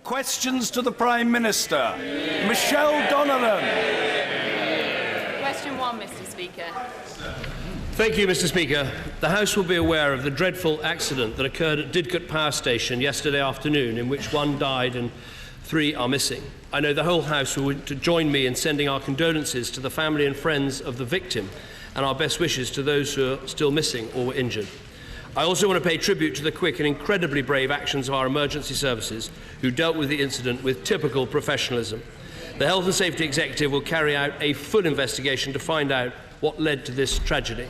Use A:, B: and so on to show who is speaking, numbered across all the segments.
A: Questions to the Prime Minister. Michelle Donovan.
B: Question 1, Mr. Speaker.
C: Thank you, Mr. Speaker. The House will be aware of the dreadful accident that occurred at Didcot Power Station yesterday afternoon, in which 1 died and 3 are missing. I know the whole House will join me in sending our condolences to the family and friends of the victim and our best wishes to those who are still missing or were injured. I also want to pay tribute to the quick and incredibly brave actions of our emergency services, who dealt with the incident with typical professionalism. The Health and Safety Executive will carry out a full investigation to find out what led to this tragedy.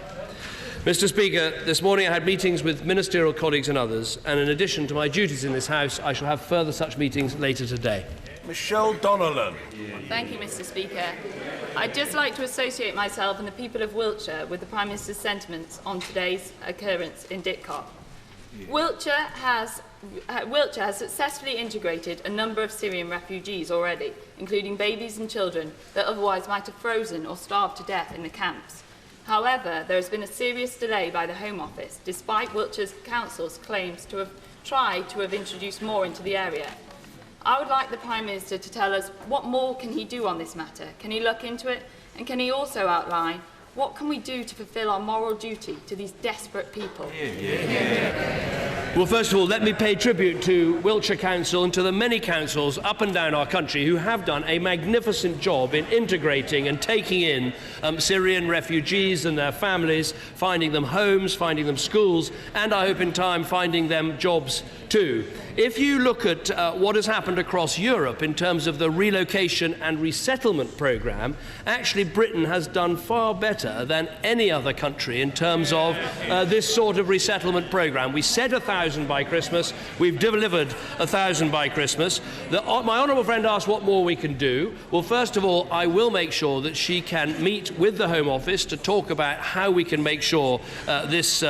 C: Mr. Speaker, this morning I had meetings with ministerial colleagues and others, and in addition to my duties in this House, I shall have further such meetings later today.
A: Michelle Donovan.
B: Thank you, Mr. Speaker. I'd just like to associate myself and the people of Wiltshire with the Prime Minister's sentiments on today's occurrence in Didcot. Wiltshire has successfully integrated a number of Syrian refugees already, including babies and children that otherwise might have frozen or starved to death in the camps. However, there has been a serious delay by the Home Office, despite Wiltshire's Council's claims to have tried to have introduced more into the area. I would like the Prime Minister to tell us what more can he do on this matter. Can he look into it? And can he also outline what can we do to fulfil our moral duty to these desperate people?
C: Well, first of all, let me pay tribute to Wiltshire Council and to the many councils up and down our country who have done a magnificent job in integrating and taking in Syrian refugees and their families, finding them homes, finding them schools, and I hope in time finding them jobs too. If you look at what has happened across Europe in terms of the relocation and resettlement programme, actually Britain has done far better than any other country in terms of this sort of resettlement programme. We said 1,000 by Christmas, we've delivered 1,000 by Christmas. My honourable friend asked what more we can do. Well, first of all, I will make sure that she can meet with the Home Office to talk about how we can make sure this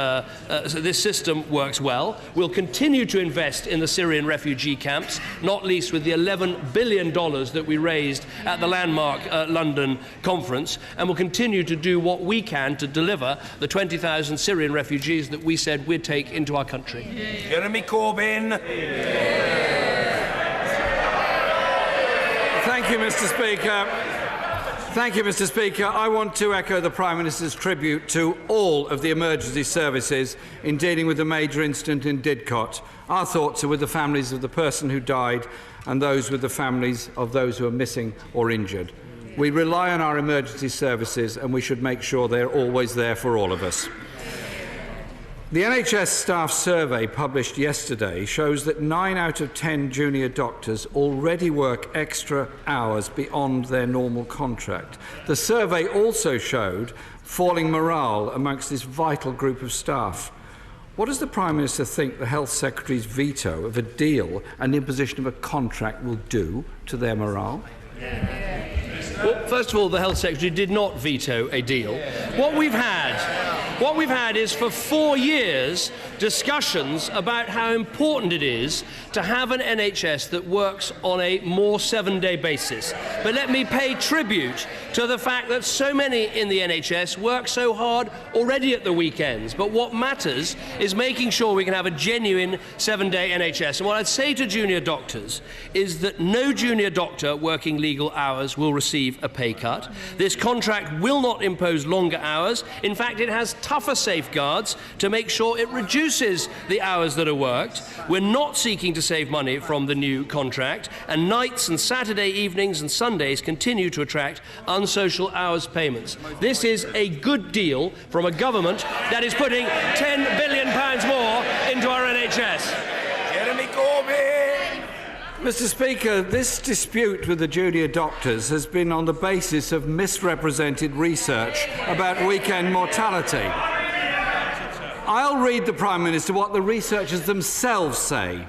C: system works well. We'll continue to invest in the Syrian refugee camps, not least with the $11 billion that we raised at the landmark London conference, and we'll continue to do what we can to deliver the 20,000 Syrian refugees that we said we'd take into our country.
A: Jeremy Corbyn.
D: Thank you, Mr. Speaker. Thank you, Mr. Speaker. I want to echo the Prime Minister's tribute to all of the emergency services in dealing with the major incident in Didcot. Our thoughts are with the families of the person who died and those with the families of those who are missing or injured. We rely on our emergency services and we should make sure they're always there for all of us. The NHS staff survey published yesterday shows that 9 out of 10 junior doctors already work extra hours beyond their normal contract. The survey also showed falling morale amongst this vital group of staff. What does the Prime Minister think the Health Secretary's veto of a deal and the imposition of a contract will do to their morale?
C: Well, first of all, the Health Secretary did not veto a deal. What we've had is for 4 years discussions about how important it is to have an NHS that works on a more 7-day basis. But let me pay tribute to the fact that so many in the NHS work so hard already at the weekends. But what matters is making sure we can have a genuine 7-day NHS. And what I'd say to junior doctors is that no junior doctor working legal hours will receive a pay cut. This contract will not impose longer hours. In fact, it has tougher safeguards to make sure it reduces the hours that are worked. We're not seeking to save money from the new contract, and nights and Saturday evenings and Sundays continue to attract unsocial hours payments. This is a good deal from a government that is putting £10 billion more into our NHS.
A: Jeremy Corbyn.
D: Mr. Speaker, this dispute with the junior doctors has been on the basis of misrepresented research about weekend mortality. I'll read the Prime Minister what the researchers themselves say,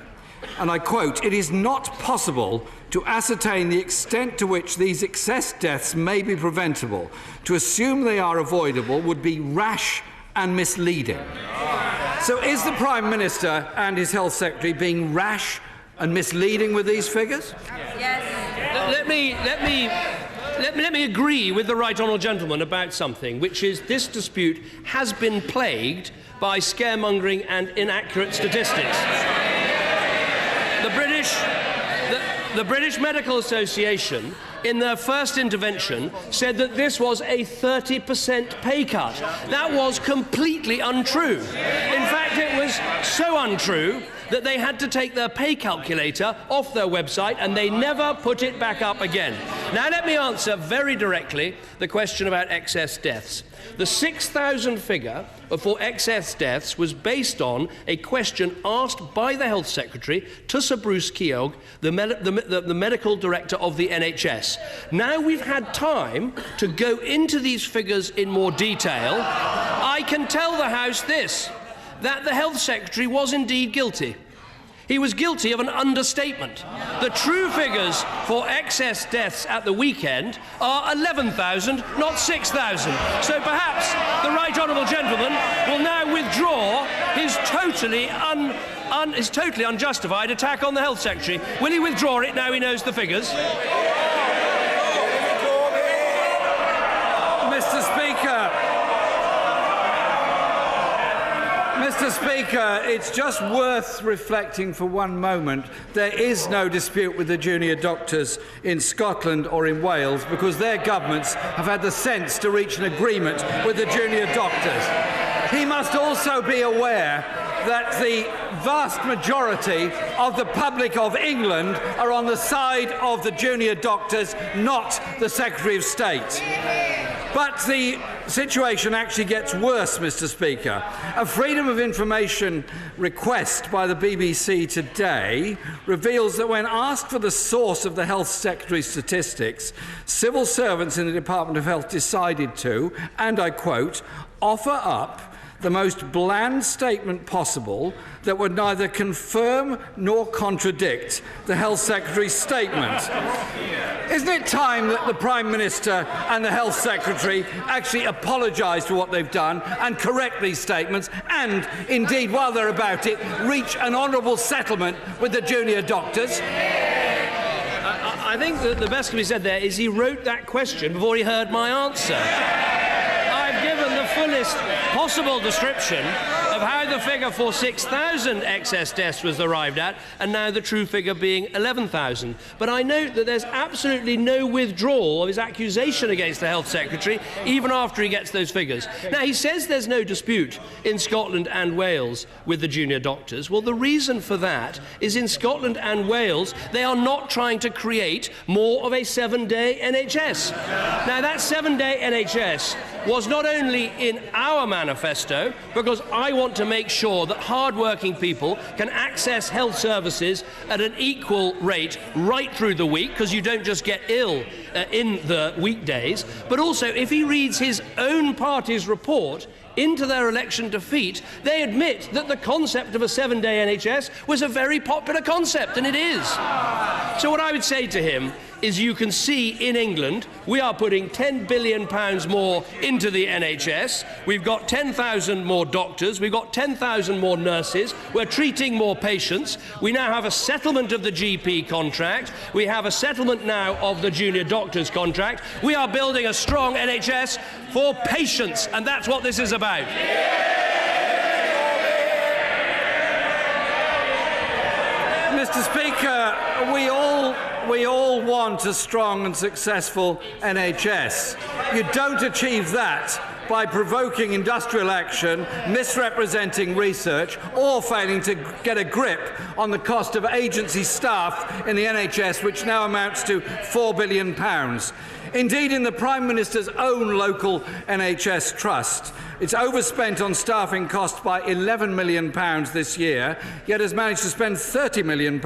D: and I quote, "It is not possible to ascertain the extent to which these excess deaths may be preventable. To assume they are avoidable would be rash and misleading." So is the Prime Minister and his Health Secretary being rash and misleading with these figures?
B: Yes.
C: Let me agree with the right honourable gentleman about something, which is this dispute has been plagued by scaremongering and inaccurate statistics. The the British Medical Association, in their first intervention, said that this was a 30% pay cut. That was completely untrue. In fact, it was so untrue that they had to take their pay calculator off their website and they never put it back up again. Now, let me answer very directly the question about excess deaths. The 6,000 figure for excess deaths was based on a question asked by the Health Secretary to Sir Bruce Keogh, the medical director of the NHS. Now we've had time to go into these figures in more detail. I can tell the House this, that the Health Secretary was indeed guilty. He was guilty of an understatement. The true figures for excess deaths at the weekend are 11,000, not 6,000. So perhaps the right honourable gentleman will now withdraw his totally unjustified attack on the Health Secretary. Will he withdraw it now he knows the figures?
D: Mr. Speaker, it's just worth reflecting for one moment. There is no dispute with the junior doctors in Scotland or in Wales because their governments have had the sense to reach an agreement with the junior doctors. He must also be aware that the vast majority of the public of England are on the side of the junior doctors, not the Secretary of State. But the situation actually gets worse, Mr. Speaker. A Freedom of Information request by the BBC today reveals that when asked for the source of the Health Secretary's statistics, civil servants in the Department of Health decided to, and I quote, offer up the most bland statement possible that would neither confirm nor contradict the Health Secretary's statement. Isn't it time that the Prime Minister and the Health Secretary actually apologise for what they've done and correct these statements and, indeed, while they're about it, reach an honourable settlement with the junior doctors?
C: I think that the best can be said there is he wrote that question before he heard my answer. I've given the fullest possible description of how the figure for 6,000 excess deaths was arrived at, and now the true figure being 11,000. But I note that there's absolutely no withdrawal of his accusation against the Health Secretary, even after he gets those figures. Now, he says there's no dispute in Scotland and Wales with the junior doctors. Well, the reason for that is in Scotland and Wales, they are not trying to create more of a 7-day NHS. Now, that 7-day NHS was not only in our manifesto, because I want to make sure that hard-working people can access health services at an equal rate right through the week, because you don't just get ill in the weekdays, but also if he reads his own party's report into their election defeat, they admit that the concept of a 7-day NHS was a very popular concept, and it is. So what I would say to him is you can see in England we are putting £10 billion more into the NHS. We've got 10,000 more doctors. We've got 10,000 more nurses. We're treating more patients. We now have a settlement of the GP contract. We have a settlement now of the junior doctors contract. We are building a strong NHS for patients, and that's what this is about.
D: Mr. Speaker, we all want a strong and successful NHS. You don't achieve that by provoking industrial action, misrepresenting research, or failing to get a grip on the cost of agency staff in the NHS, which now amounts to £4 billion. Indeed, in the Prime Minister's own local NHS trust, it's overspent on staffing costs by £11 million this year, yet has managed to spend £30 million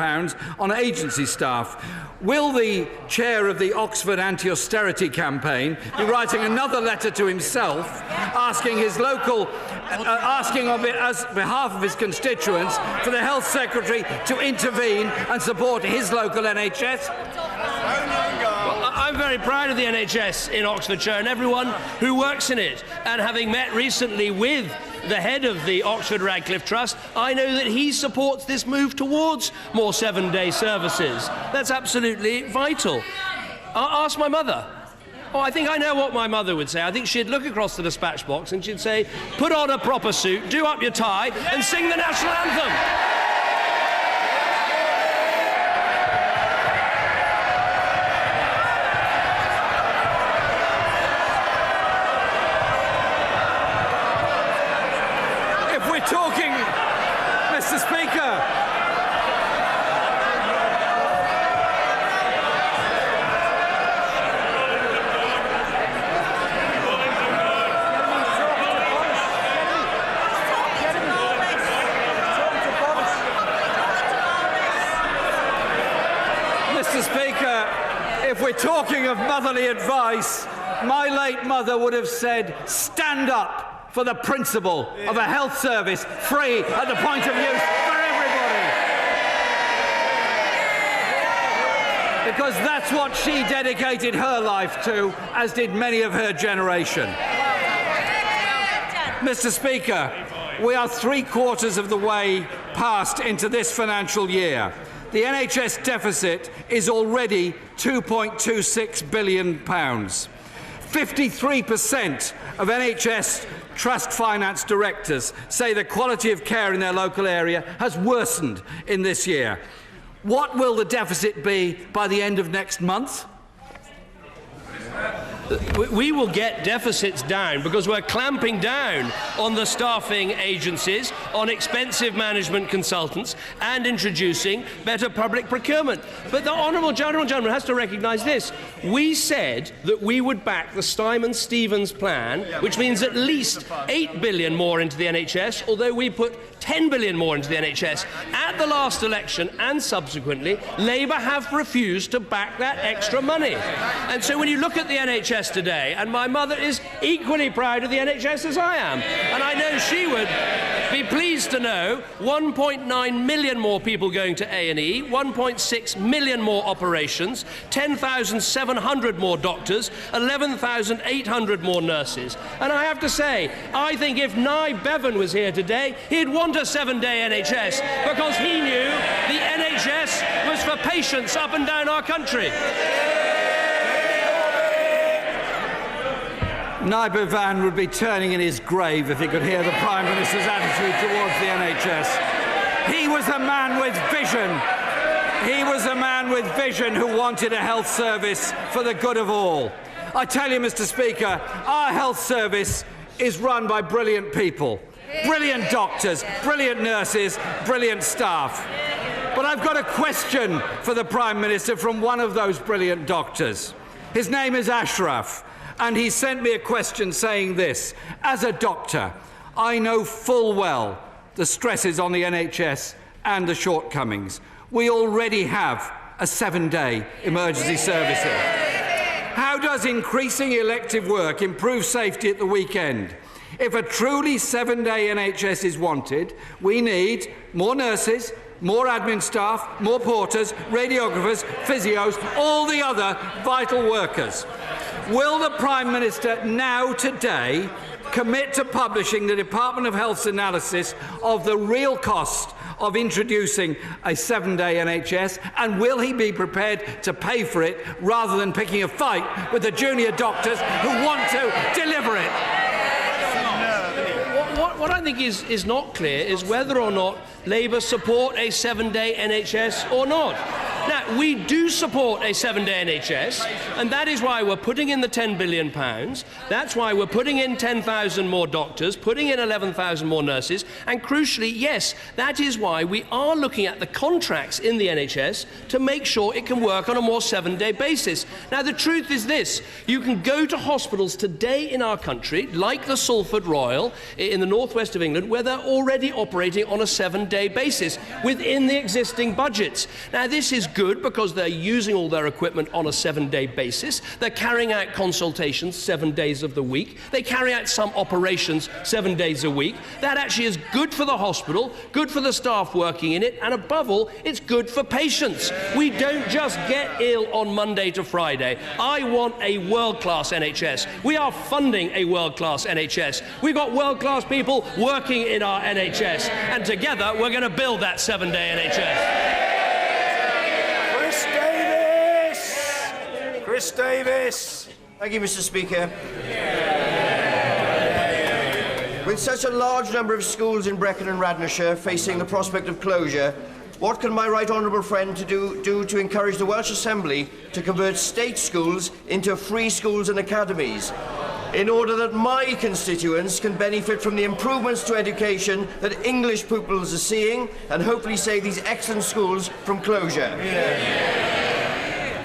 D: on agency staff. Will the chair of the Oxford anti-austerity campaign be writing another letter to himself, asking his local, asking on behalf of his constituents for the Health Secretary to intervene and support his local NHS?
C: I'm very proud of the NHS in Oxfordshire and everyone who works in it. And having met recently with the head of the Oxford Radcliffe Trust, I know that he supports this move towards more 7-day services. That's absolutely vital. Ask my mother. Oh, I think I know what my mother would say. I think she'd look across the dispatch box and she'd say, put on a proper suit, do up your tie, and sing the national anthem.
D: Mr. Speaker, if we're talking of motherly advice, my late mother would have said, stand up for the principle of a health service free at the point of use for everybody. Because that's what she dedicated her life to, as did many of her generation. Mr. Speaker, we are 3/4 of the way past into this financial year. The NHS deficit is already £2.26 billion. 53% of NHS trust finance directors say the quality of care in their local area has worsened in this year. What will the deficit be by the end of next month?
C: We will get deficits down because we're clamping down on the staffing agencies, on expensive management consultants, and introducing better public procurement. But the Honourable Gentleman has to recognise this. We said that we would back the Simon-Stevens plan, which means at least £8 billion more into the NHS, although we put £10 billion more into the NHS. At the last election and subsequently, Labour have refused to back that extra money. And so when you look at the NHS today, and my mother is equally proud of the NHS as I am, and I know she would be pleased to know 1.9 million more people going to A&E, 1.6 million more operations, 10,700 more doctors, 11,800 more nurses. And I have to say, I think if Nye Bevan was here today, he'd want a 7-day NHS because he knew the NHS was for patients up and down our country.
D: Nye Bevan would be turning in his grave if he could hear the Prime Minister's attitude towards the NHS. He was a man with vision. He was a man with vision who wanted a health service for the good of all. I tell you, Mr. Speaker, our health service is run by brilliant people. Brilliant doctors, brilliant nurses, brilliant staff. But I've got a question for the Prime Minister from one of those brilliant doctors. His name is Ashraf, and he sent me a question saying this: as a doctor, I know full well the stresses on the NHS and the shortcomings. We already have a 7-day emergency service here. How does increasing elective work improve safety at the weekend? If a truly 7-day NHS is wanted, we need more nurses, more admin staff, more porters, radiographers, physios, all the other vital workers. Will the Prime Minister now, today, commit to publishing the Department of Health's analysis of the real cost of introducing a 7-day NHS, and will he be prepared to pay for it rather than picking a fight with the junior doctors who want to deliver it?
C: What I think is not clear is whether or not Labour support a 7-day NHS or not. Now, we do support a 7-day NHS, and that is why we're putting in the £10 billion. That's why we're putting in 10,000 more doctors, putting in 11,000 more nurses, and crucially, yes, that is why we are looking at the contracts in the NHS to make sure it can work on a more 7-day basis. Now, the truth is this: you can go to hospitals today in our country, like the Salford Royal in the northwest of England, where they're already operating on a 7-day basis within the existing budgets. Now, this is good because they're using all their equipment on a 7-day basis. They're carrying out consultations 7 days of the week. They carry out some operations 7 days a week. That actually is good for the hospital, good for the staff working in it, and above all, it's good for patients. We don't just get ill on Monday to Friday. I want a world-class NHS. We are funding a world-class NHS. We've got world-class people working in our NHS, and together we're going to build that 7-day NHS.
A: Chris Davis.
E: Thank you, Mr. Speaker. With such a large number of schools in Brecon and Radnorshire facing the prospect of closure, what can my right honourable friend do to encourage the Welsh Assembly to convert state schools into free schools and academies, in order that my constituents can benefit from the improvements to education that English pupils are seeing, and hopefully save these excellent schools from closure?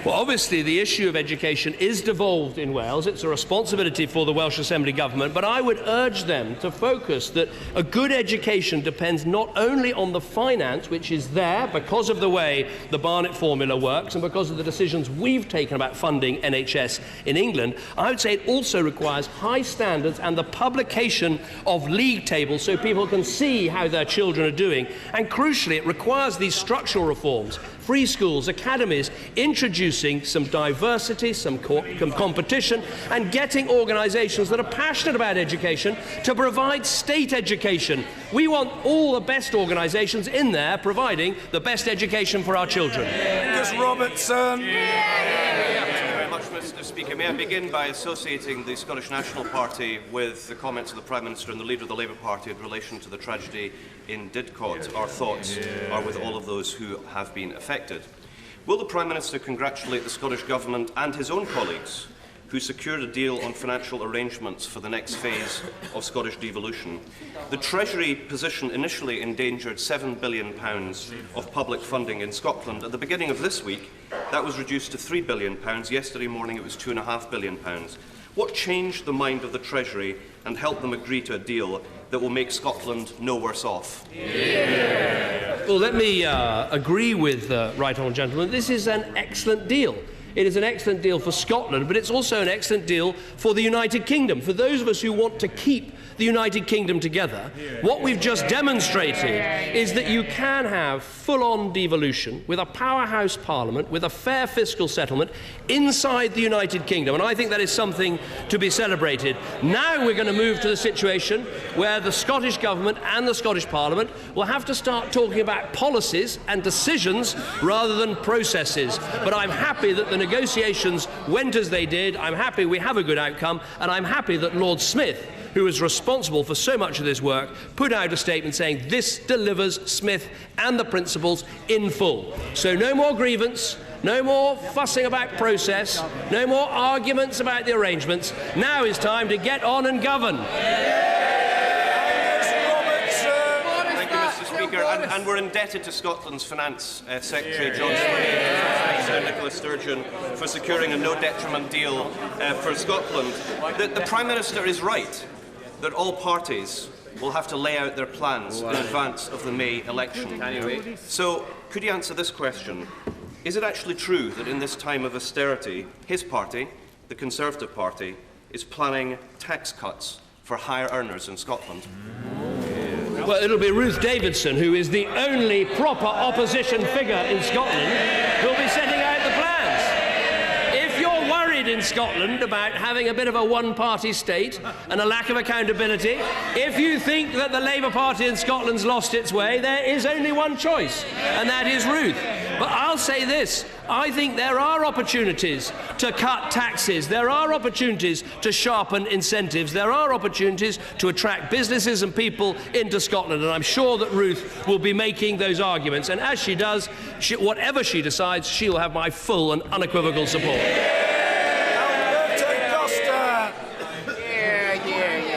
C: Well, obviously, the issue of education is devolved in Wales. It's a responsibility for the Welsh Assembly Government, but I would urge them to focus that a good education depends not only on the finance, which is there because of the way the Barnett formula works and because of the decisions we've taken about funding NHS in England. I would say it also requires high standards and the publication of league tables so people can see how their children are doing. And crucially, it requires these structural reforms, free schools, academies, introducing some diversity, some competition, and getting organisations that are passionate about education to provide state education. We want all the best organisations in there providing the best education for our children.
A: Angus Robertson.
F: Mr. Speaker, may I begin by associating the Scottish National Party with the comments of the Prime Minister and the Leader of the Labour Party in relation to the tragedy in Didcot. Our thoughts are with all of those who have been affected. Will the Prime Minister congratulate the Scottish Government and his own colleagues who secured a deal on financial arrangements for the next phase of Scottish devolution? The Treasury position initially endangered £7 billion of public funding in Scotland. At the beginning of this week, that was reduced to £3 billion. Yesterday morning, it was £2.5 billion. What changed the mind of the Treasury and helped them agree to a deal that will make Scotland no worse off?
C: Well, let me agree with the right honourable gentleman. This is an excellent deal. It is an excellent deal for Scotland, but it's also an excellent deal for the United Kingdom. For those of us who want to keep the United Kingdom together, what we've just demonstrated is that you can have full-on devolution with a powerhouse parliament, with a fair fiscal settlement inside the United Kingdom. And I think that is something to be celebrated. Now we're going to move to the situation where the Scottish Government and the Scottish Parliament will have to start talking about policies and decisions rather than processes. But I'm happy that the negotiations went as they did. I'm happy we have a good outcome, and I'm happy that Lord Smith, who is responsible for so much of this work, put out a statement saying this delivers Smith and the principles in full. So no more grievance, no more fussing about process, no more arguments about the arrangements. Now is time to get on and govern.
F: And we're indebted to Scotland's Finance Secretary John and Nicola Sturgeon for securing a no-detriment deal for Scotland. The Prime Minister is right that all parties will have to lay out their plans in advance of the May election. So, could you answer this question? Is it actually true that in this time of austerity, his party, the Conservative Party, is planning tax cuts for higher earners in Scotland?
C: Well, it'll be Ruth Davidson, who is the only proper opposition figure in Scotland, who'll be setting out the plans. If you're worried in Scotland about having a bit of a one-party state and a lack of accountability, if you think that the Labour Party in Scotland's lost its way, there is only one choice, and that is Ruth. But I'll say this. I think there are opportunities to cut taxes. There are opportunities to sharpen incentives. There are opportunities to attract businesses and people into Scotland. And I'm sure that Ruth will be making those arguments. And as she does, whatever she decides, she will have my full and unequivocal support.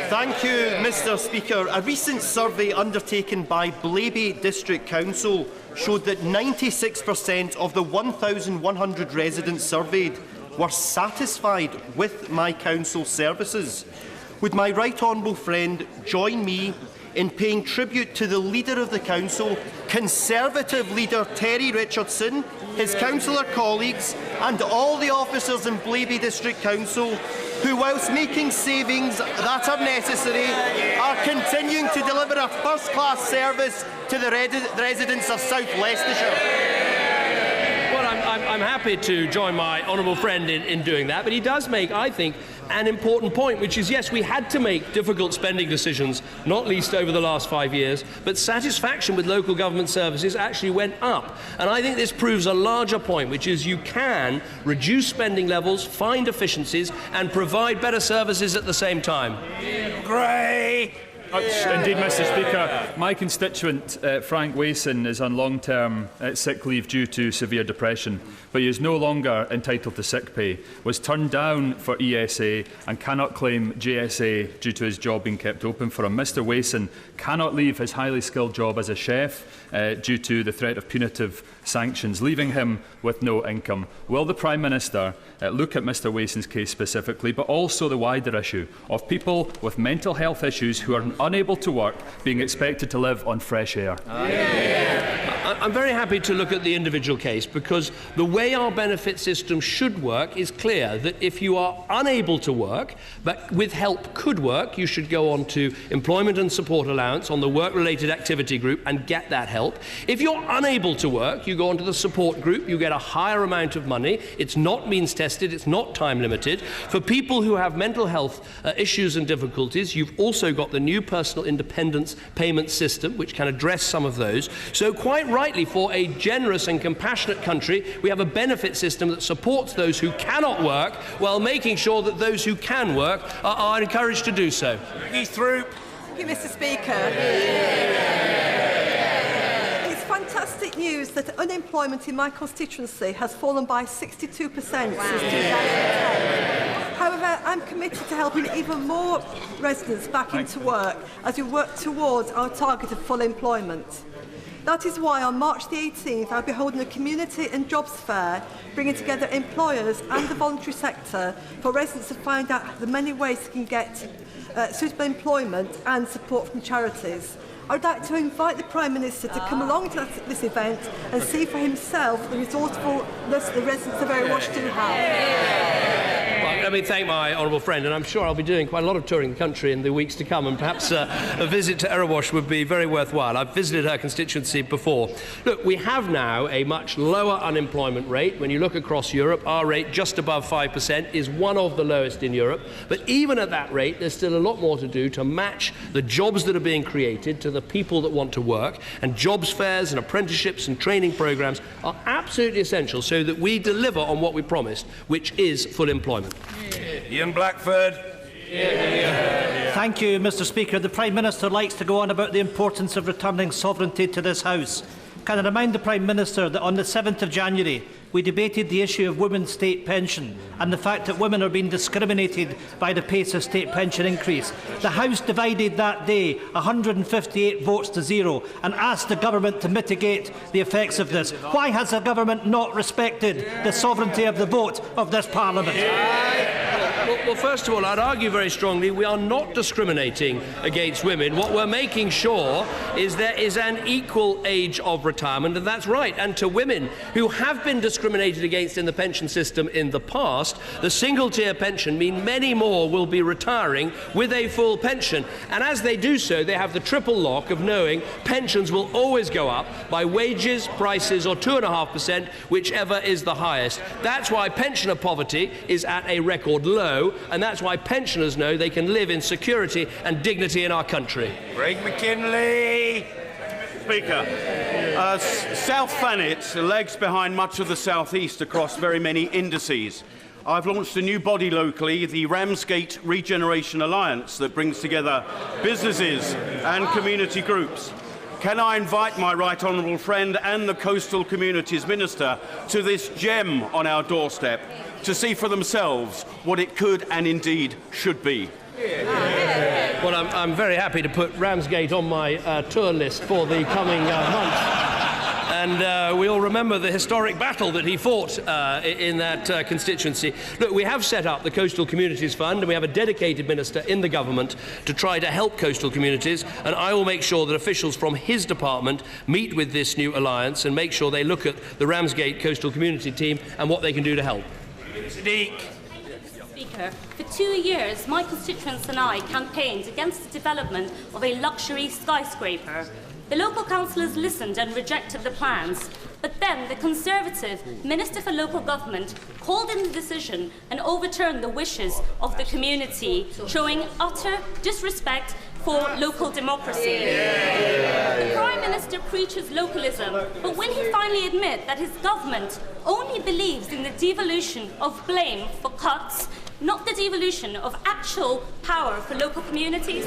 G: Thank you, Mr. Speaker. A recent survey undertaken by Blaby District Council showed that 96% of the 1,100 residents surveyed were satisfied with my council services. Would my right honourable friend join me in paying tribute to the Leader of the Council, Conservative Leader Terry Richardson, his councillor colleagues and all the officers in Blaby District Council who, whilst making savings that are necessary, are continuing to deliver a first-class service to the residents of South Leicestershire?
C: Well, I'm happy to join my honourable friend in doing that, but he does make, I think, an important point, which is, yes, we had to make difficult spending decisions, not least over the last 5 years, but satisfaction with local government services actually went up. And I think this proves a larger point, which is you can reduce spending levels, find efficiencies, and provide better services at the same time.
A: Gray.
H: Indeed, Mr. Speaker. My constituent, Frank Wason, is on long-term sick leave due to severe depression, but he is no longer entitled to sick pay, was turned down for ESA and cannot claim JSA due to his job being kept open for him. Mr. Wason cannot leave his highly skilled job as a chef due to the threat of punitive sanctions, leaving him with no income. Will the Prime Minister look at Mr. Wason's case specifically, but also the wider issue of people with mental health issues who are unable to work being expected to live on fresh air?
C: I'm very happy to look at the individual case, because the way our benefit system should work is clear, that if you are unable to work but with help could work, you should go on to employment and support allowance on the work-related activity group and get that help. If you're unable to work, you go on to the support group, you get a higher amount of money. It's not means tested, it's not time limited. For people who have mental health issues and difficulties, you've also got the new personal independence payment system, which can address some of those. So quite rightly, for a generous and compassionate country, we have a benefit system that supports those who cannot work while making sure that those who can work are encouraged to do so.
I: Thank you, Mr. Speaker. It's fantastic news that unemployment in my constituency has fallen by 62% since 2010. However, I'm committed to helping even more residents back into work as we work towards our target of full employment. That is why on March the 18th I'll be holding a community and jobs fair, bringing together employers and the voluntary sector for residents to find out the many ways they can get suitable employment and support from charities. I would like to invite the Prime Minister to come along to this event and see for himself the resourcefulness the residents of Erewash do have.
C: Well, let me thank my honourable friend, and I'm sure I'll be doing quite a lot of touring the country in the weeks to come, and perhaps a visit to Erewash would be very worthwhile. I've visited her constituency before. Look, we have now a much lower unemployment rate. When you look across Europe, our rate, just above 5%, is one of the lowest in Europe. But even at that rate, there's still a lot more to do to match the jobs that are being created to the people that want to work, and jobs fairs and apprenticeships and training programmes are absolutely essential so that we deliver on what we promised, which is full employment.
A: Ian Blackford.
J: Thank you, Mr. Speaker. The Prime Minister likes to go on about the importance of returning sovereignty to this House. Can I remind the Prime Minister that on the 7th of January we debated the issue of women's state pension and the fact that women are being discriminated by the pace of state pension increase. The House divided that day 158 votes to 0 and asked the government to mitigate the effects of this. Why has the government not respected the sovereignty of the vote of this Parliament?
C: Well, first of all, I'd argue very strongly we are not discriminating against women. What we're making sure is there is an equal age of retirement, and that's right. And to women who have been discriminated against in the pension system in the past, the single-tier pension means many more will be retiring with a full pension. And as they do so, they have the triple lock of knowing pensions will always go up by wages, prices, or 2.5%, whichever is the highest. That's why pensioner poverty is at a record low, and that's why pensioners know they can live in security and dignity in our country.
A: Craig McKinley.
K: Speaker, South Thanet lags behind much of the South East across very many indices. I've launched a new body locally, the Ramsgate Regeneration Alliance, that brings together businesses and community groups. Can I invite my right honourable friend and the Coastal Communities Minister to this gem on our doorstep to see for themselves what it could and indeed should be?
C: Well, I'm very happy to put Ramsgate on my tour list for the coming months. And we all remember the historic battle that he fought in that constituency. Look, we have set up the Coastal Communities Fund, and we have a dedicated minister in the government to try to help coastal communities, and I will make sure that officials from his department meet with this new alliance and make sure they look at the Ramsgate Coastal Community team and what they can do to help.
A: Sadiq.
L: Speaker, for 2 years, my constituents and I campaigned against the development of a luxury skyscraper. The local councillors listened and rejected the plans, but then the Conservative Minister for Local Government called in the decision and overturned the wishes of the community, showing utter disrespect for local democracy. The Prime Minister preaches localism, but will he finally admit that his government only believes in the devolution of blame for cuts not the devolution of actual power for local communities?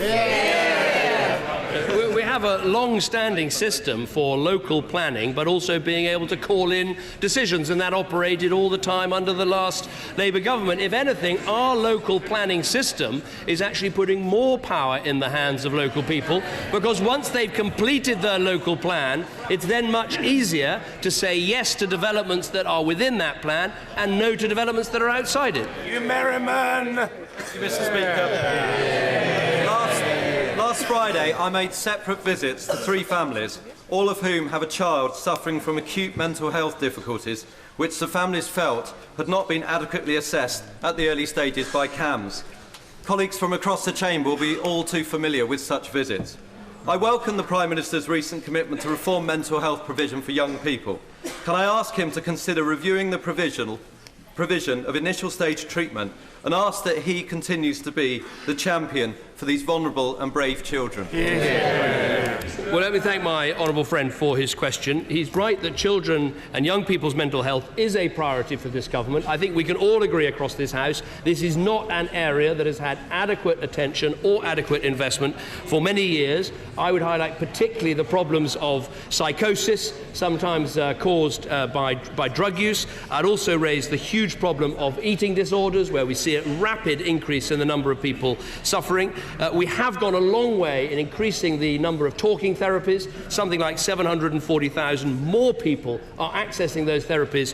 C: We have a long-standing system for local planning, but also being able to call in decisions, and that operated all the time under the last Labour government. If anything, our local planning system is actually putting more power in the hands of local people, because once they've completed their local plan, it's then much easier to say yes to developments that are within that plan and no to developments that are outside it.
A: You merryman!
M: Mr. Speaker, last Friday I made separate visits to 3 families, all of whom have a child suffering from acute mental health difficulties, which the families felt had not been adequately assessed at the early stages by CAMHS. Colleagues from across the chamber will be all too familiar with such visits. I welcome the Prime Minister's recent commitment to reform mental health provision for young people. Can I ask him to consider reviewing the provision of initial stage treatment, and ask that he continues to be the champion for these vulnerable and brave children?
C: Well, let me thank my honourable friend for his question. He's right that children and young people's mental health is a priority for this government. I think we can all agree across this House this is not an area that has had adequate attention or adequate investment for many years. I would highlight particularly the problems of psychosis, sometimes caused by drug use. I'd also raise the huge problem of eating disorders, where we see a rapid increase in the number of people suffering. We have gone a long way in increasing the number of talking therapies. Something like 740,000 more people are accessing those therapies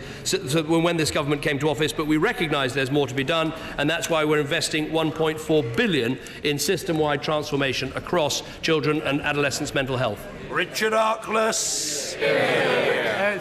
C: when this government came to office, but we recognise there's more to be done, and that's why we're investing £1.4 billion in system-wide transformation across children and adolescents' mental health.
A: Richard Arkless.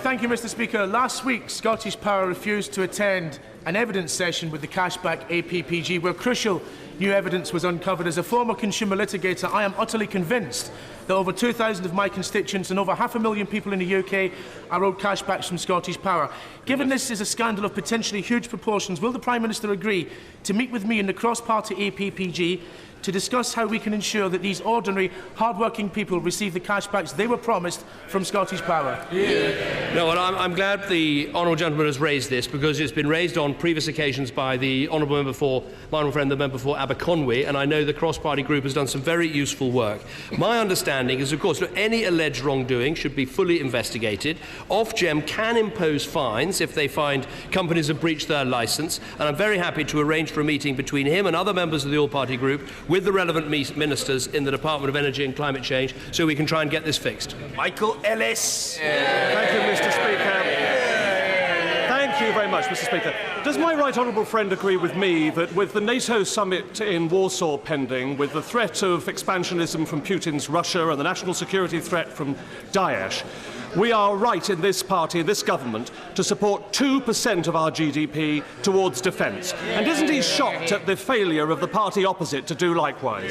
N: Thank you, Mr. Speaker. Last week, Scottish Power refused to attend an evidence session with the Cashback APPG, where crucial new evidence was uncovered. As a former consumer litigator, I am utterly convinced that over 2,000 of my constituents and over 500,000 people in the UK are owed cashbacks from Scottish Power. Given this is a scandal of potentially huge proportions, will the Prime Minister agree to meet with me in the cross-party APPG to discuss how we can ensure that these ordinary, hard-working people receive the cashbacks they were promised from Scottish Power?
C: No, well, I'm glad the honourable gentleman has raised this, because it's been raised on previous occasions by the honourable member for my honourable friend, the member for Aberconwy, and I know the cross-party group has done some very useful work. My understanding is, of course, that any alleged wrongdoing should be fully investigated. Ofgem can impose fines if they find companies have breached their licence, and I'm very happy to arrange for a meeting between him and other members of the all-party group with the relevant ministers in the Department of Energy and Climate Change, so we can try and get this fixed.
A: Michael Ellis.
O: Thank you, Mr. Speaker. Thank you very much, Mr. Speaker. Does my right honourable friend agree with me that with the NATO summit in Warsaw pending, with the threat of expansionism from Putin's Russia and the national security threat from Daesh, we are right in this party, in this government, to support 2% of our GDP towards defence? And isn't he shocked at the failure of the party opposite to do likewise?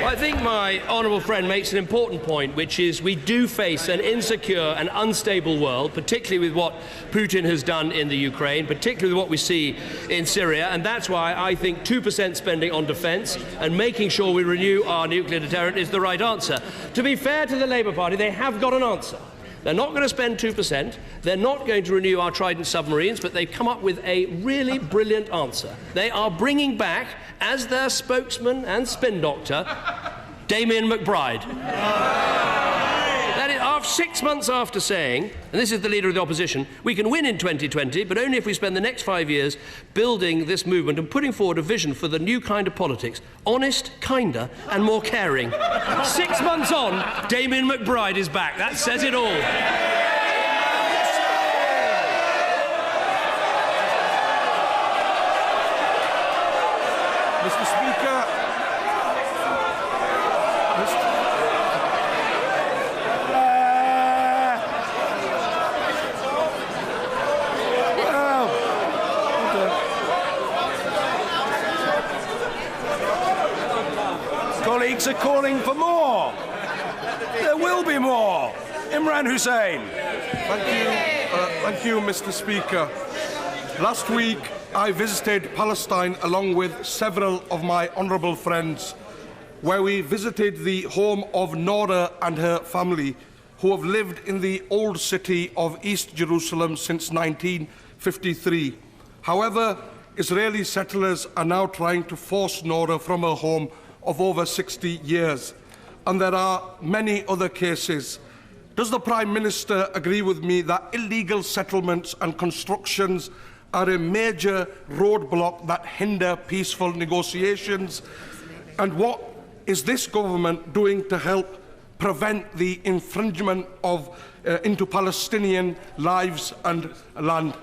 C: I think my honourable friend makes an important point, which is we do face an insecure and unstable world, particularly with what Putin has done in the Ukraine, particularly with what we see in Syria, and that's why I think 2% spending on defence and making sure we renew our nuclear deterrent is the right answer. To be fair to the Labour Party, they have got an answer. They're not going to spend 2%, they're not going to renew our Trident submarines, but they've come up with a really brilliant answer. They are bringing back, as their spokesman and spin doctor, Damien McBride. That is, 6 months after saying, and this is the Leader of the Opposition, we can win in 2020, but only if we spend the next 5 years building this movement and putting forward a vision for the new kind of politics. Honest, kinder and more caring. 6 months on, Damien McBride is back. That says it all.
O: Mr. Speaker,
A: Colleagues are calling for more. There will be more. Imran Hussain.
P: Thank you, Mr. Speaker. Last week, I visited Palestine along with several of my honourable friends, where we visited the home of Nora and her family, who have lived in the old city of East Jerusalem since 1953. However, Israeli settlers are now trying to force Nora from her home of over 60 years, and there are many other cases. Does the Prime Minister agree with me that illegal settlements and constructions are a major roadblock that hinder peaceful negotiations? And what is this government doing to help prevent the infringement of into Palestinian lives and land?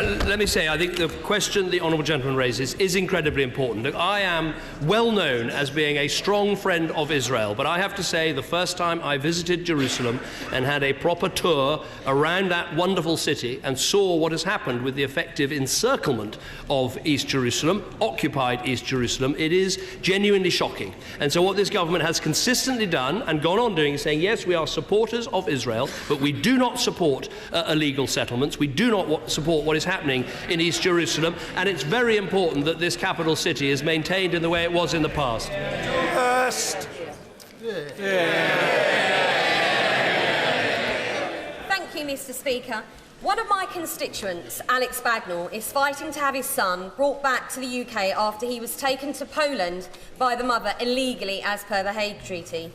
C: Let me say, I think the question the honourable gentleman raises is incredibly important. Look, I am well known as being a strong friend of Israel, but I have to say the first time I visited Jerusalem and had a proper tour around that wonderful city and saw what has happened with the effective encirclement of East Jerusalem, occupied East Jerusalem, it is genuinely shocking. And so what this government has consistently done and gone on doing is saying, yes, we are supporters of Israel, but we do not support illegal settlements. We do not support what is happening in East Jerusalem, and it's very important that this capital city is maintained in the way it was in the past.
Q: Thank you, Mr. Speaker. One of my constituents, Alex Bagnall, is fighting to have his son brought back to the UK after he was taken to Poland by the mother illegally as per the Hague Treaty.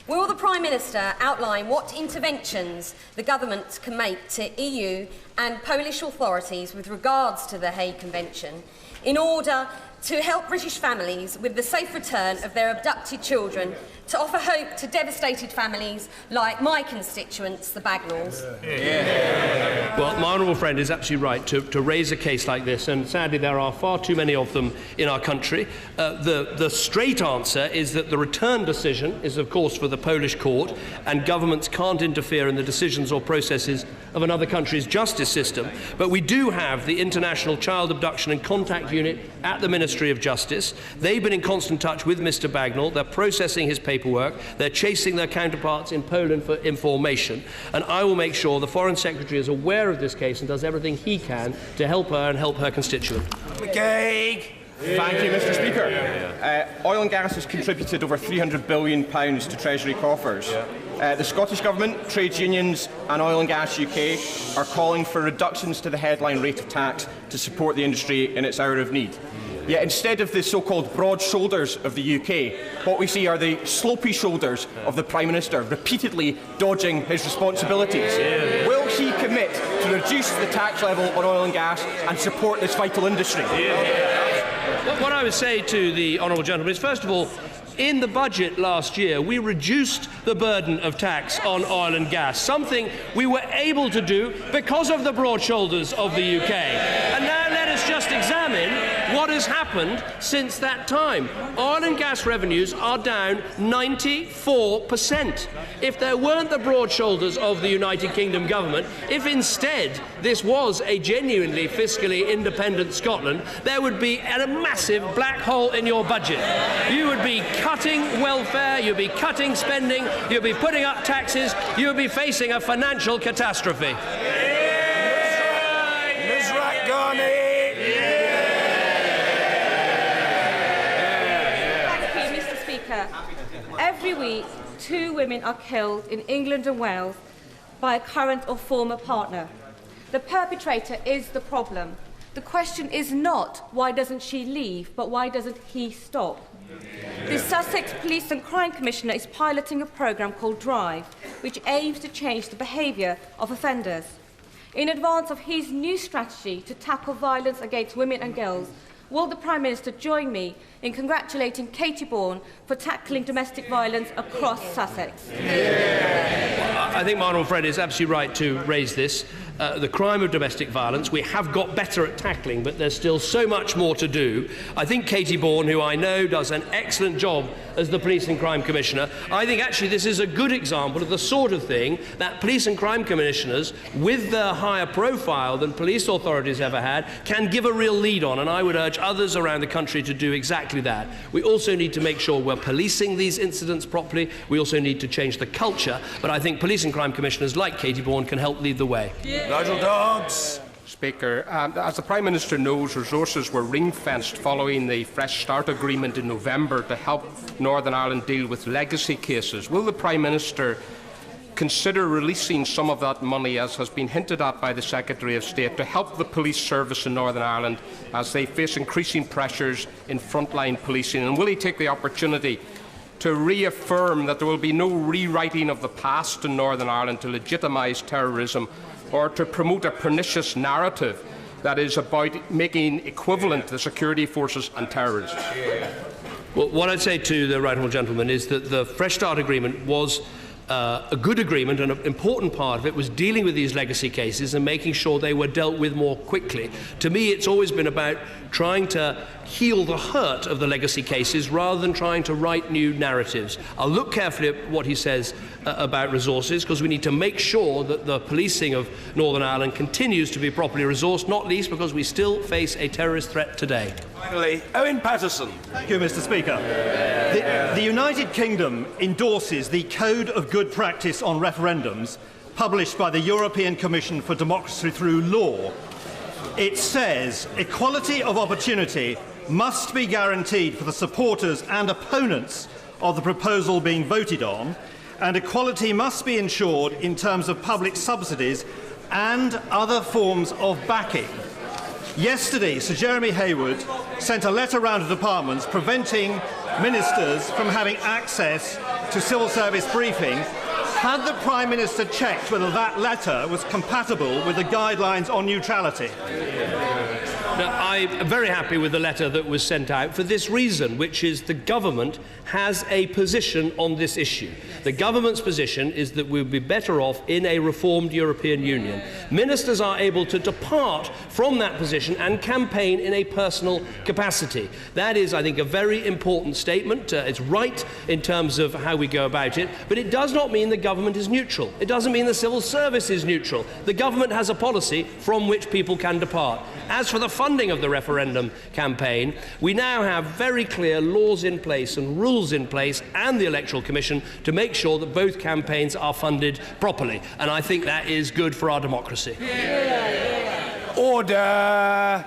Q: Will the Prime Minister outline what interventions the government can make to EU and Polish authorities with regards to the Hague Convention in order to help British families with the safe return of their abducted children, to offer hope to devastated families like my constituents, the Bagnalls?
C: Well, my honourable friend is absolutely right to raise a case like this, and sadly there are far too many of them in our country. The straight answer is that the return decision is, of course, for the Polish court, and governments can't interfere in the decisions or processes of another country's justice system. But we do have the International Child Abduction and Contact Unit at the Ministry of Justice. They've been in constant touch with Mr. Bagnall. They're processing his paperwork. They're chasing their counterparts in Poland for information. And I will make sure the Foreign Secretary is aware of this case and does everything he can to help her and help her constituent.
R: Thank you, Mr. Speaker. Oil and gas has contributed over £300 billion to Treasury coffers. The Scottish Government, trades unions and Oil and Gas UK are calling for reductions to the headline rate of tax to support the industry in its hour of need. Yet instead of the so-called broad shoulders of the UK, what we see are the slopey shoulders of the Prime Minister, repeatedly dodging his responsibilities. Will he commit to reduce the tax level on oil and gas and support this vital industry?
C: What I would say to the honourable gentleman is, first of all, in the budget last year, we reduced the burden of tax on oil and gas, something we were able to do because of the broad shoulders of the UK. And now let us just examine what has happened since that time. Oil and gas revenues are down 94%. If there weren't the broad shoulders of the United Kingdom government, if instead this was a genuinely fiscally independent Scotland, there would be a massive black hole in your budget. You would be cutting welfare, you'd be cutting spending, you'd be putting up taxes, you'd be facing a financial catastrophe.
S: Every week, 2 women are killed in England and Wales by a current or former partner. The perpetrator is the problem. The question is not why doesn't she leave, but why doesn't he stop? The Sussex Police and Crime Commissioner is piloting a programme called Drive, which aims to change the behaviour of offenders. In advance of his new strategy to tackle violence against women and girls, will the Prime Minister join me in congratulating Katie Bourne for tackling domestic violence across Sussex?
C: I think my honourable friend is absolutely right to raise this. The crime of domestic violence, we have got better at tackling, but there's still so much more to do. I think Katie Bourne, who I know does an excellent job as the Police and Crime Commissioner, I think actually this is a good example of the sort of thing that Police and Crime Commissioners, with their higher profile than police authorities ever had, can give a real lead on, and I would urge others around the country to do exactly that. We also need to make sure we're policing these incidents properly. We also need to change the culture, but I think Police and Crime Commissioners like Katie Bourne can help lead the way.
T: Nigel Dodds. Speaker, as the Prime Minister knows, resources were ring-fenced following the Fresh Start agreement in November to help Northern Ireland deal with legacy cases. Will the Prime Minister consider releasing some of that money, as has been hinted at by the Secretary of State, to help the police service in Northern Ireland as they face increasing pressures in frontline policing? And will he take the opportunity to reaffirm that there will be no rewriting of the past in Northern Ireland to legitimise terrorism or to promote a pernicious narrative that is about making equivalent the security forces and terrorists?
C: Well, what I'd say to the right honourable gentleman is that the Fresh Start Agreement was a good agreement, and an important part of it was dealing with these legacy cases and making sure they were dealt with more quickly. To me, it's always been about trying to heal the hurt of the legacy cases rather than trying to write new narratives. I'll look carefully at what he says about resources, because we need to make sure that the policing of Northern Ireland continues to be properly resourced, not least because we still face a terrorist threat today.
A: Finally, Owen Patterson.
U: Thank you, Mr. Speaker. The United Kingdom endorses the Code of Good Practice on Referendums published by the European Commission for Democracy Through Law. It says equality of opportunity must be guaranteed for the supporters and opponents of the proposal being voted on, and equality must be ensured in terms of public subsidies and other forms of backing. Yesterday, Sir Jeremy Hayward sent a letter round to departments preventing ministers from having access to civil service briefing. Had the Prime Minister checked whether that letter was compatible with the guidelines on neutrality?
C: Now, I'm very happy with the letter that was sent out for this reason, which is the government has a position on this issue. The government's position is that we'll be better off in a reformed European Union. Ministers are able to depart from that position and campaign in a personal capacity. That is, I think, a very important statement. It's right in terms of how we go about it, but it does not mean the government is neutral. It doesn't mean the civil service is neutral. The government has a policy from which people can depart. As for the funding of the referendum campaign, we now have very clear laws in place and rules in place, and the Electoral Commission, to make sure that both campaigns are funded properly. And I think that is good for our democracy.
A: Order!